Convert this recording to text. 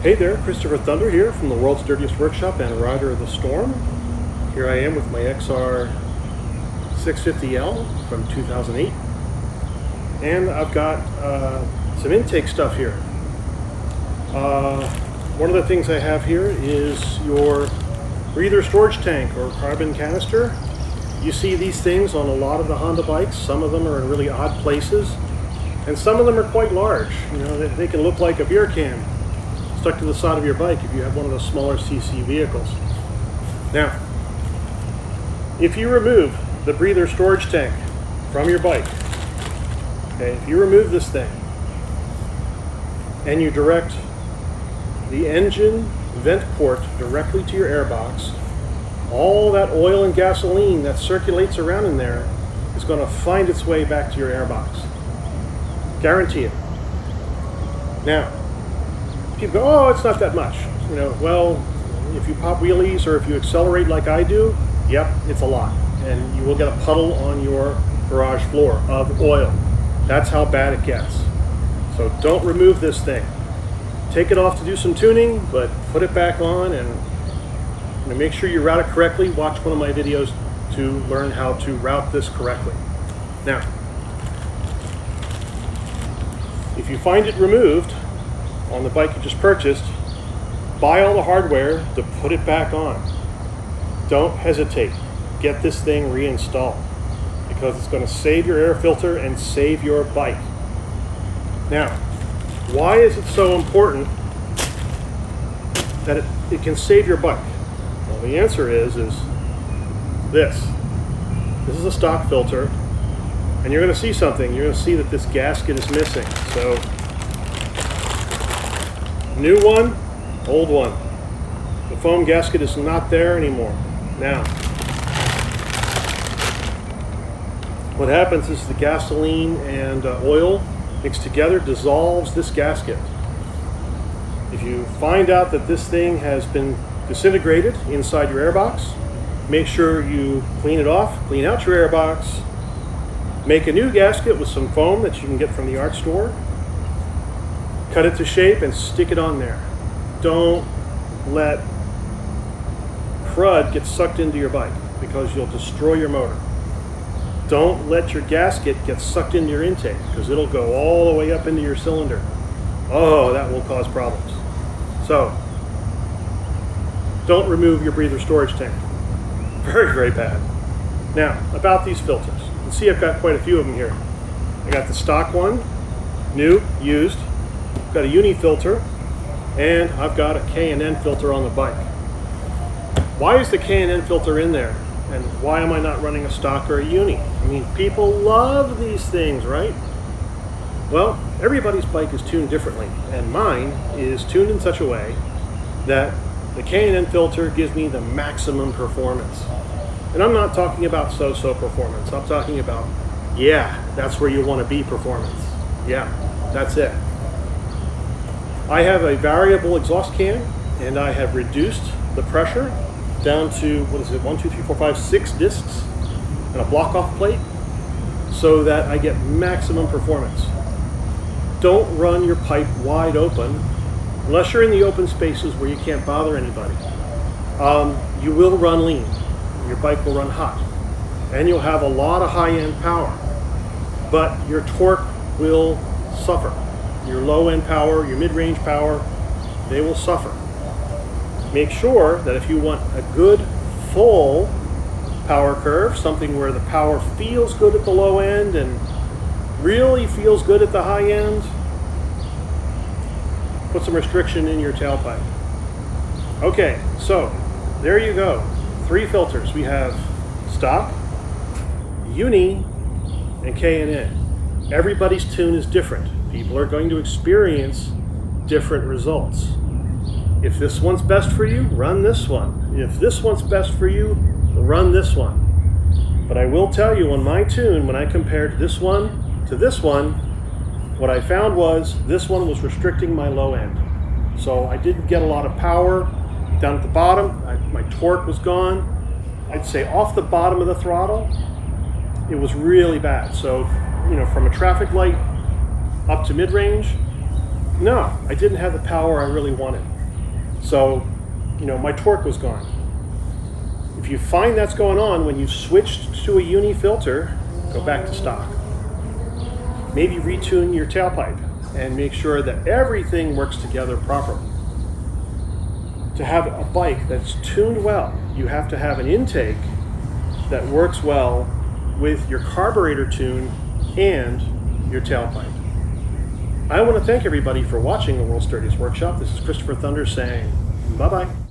Hey there, Christopher Thunder here from the world's dirtiest workshop and rider of the storm. Here I am with my XR650L from 2008. And I've got some intake stuff here. One of the things I have here is your breather storage tank or carbon canister. You see these things on a lot of the Honda bikes. Some of them are in really odd places, and some of them are quite large. You know, they can look like a beer can stuck to the side of your bike if you have one of those smaller CC vehicles. Now, if you remove the breather storage tank from your bike, okay, if you remove this thing and you direct the engine vent port directly to your airbox, all that oil and gasoline that circulates around in there is going to find its way back to your airbox. Guarantee it. Now, people go, oh, it's not that much. You know, well, if you pop wheelies or if you accelerate like I do, yep, it's a lot. And you will get a puddle on your garage floor of oil. That's how bad it gets. So don't remove this thing. Take it off to do some tuning, but put it back on and make sure you route it correctly. Watch one of my videos to learn how to route this correctly. Now, if you find it removed on the bike you just purchased, buy all the hardware to put it back on. Don't hesitate. Get this thing reinstalled because it's going to save your air filter and save your bike. Now, why is it so important that it can save your bike? Well, the answer is this. This is a stock filter, and you're going to see something. You're going to see that this gasket is missing. So, new one, old one. The foam gasket is not there anymore. Now, what happens is the gasoline and oil mixed together dissolves this gasket. If you find out that this thing has been disintegrated inside your airbox, make sure you clean it off, clean out your airbox, make a new gasket with some foam that you can get from the art store, cut it to shape and stick it on there. Don't let crud get sucked into your bike because you'll destroy your motor. Don't let your gasket get sucked into your intake because it'll go all the way up into your cylinder. Oh, that will cause problems. So, don't remove your breather storage tank. Very, very bad. Now, about these filters. You can see I've got quite a few of them here. I got the stock one, new, used. I've got a uni filter, and I've got a K&N filter on the bike. Why is the K&N filter in there? And why am I not running a stock or a uni? I mean, people love these things, right? Well, everybody's bike is tuned differently, and mine is tuned in such a way that the K&N filter gives me the maximum performance. And I'm not talking about so-so performance. I'm talking about, yeah, that's where you want to be performance. Yeah, that's it. I have a variable exhaust can, and I have reduced the pressure down to, 6 discs and a block-off plate so that I get maximum performance. Don't run your pipe wide open unless you're in the open spaces where you can't bother anybody. You will run lean. Your bike will run hot. And you'll have a lot of high-end power. But your torque will suffer. Your low-end power, your mid-range power, they will suffer. Make sure that if you want a good, full power curve, something where the power feels good at the low end and really feels good at the high end, put some restriction in your tailpipe. Okay, so there you go. 3 filters. We have stock, uni, and K&N. Everybody's tune is different. People are going to experience different results. If this one's best for you, run this one. If this one's best for you, run this one. But I will tell you, on my tune, when I compared this one to this one, what I found was this one was restricting my low end. So I didn't get a lot of power down at the bottom. My torque was gone. I'd say off the bottom of the throttle, it was really bad. So, you know, from a traffic light up to mid-range, No, I didn't have the power I really wanted. So, my torque was gone. If you find that's going on when you switched to a uni filter, go back to stock. Maybe retune your tailpipe and make sure that everything works together properly. To have a bike that's tuned well, you have to have an intake that works well with your carburetor tune and your tailpipe. I want to thank everybody for watching the World's Sturdiest Workshop. This is Christopher Thunder saying bye-bye.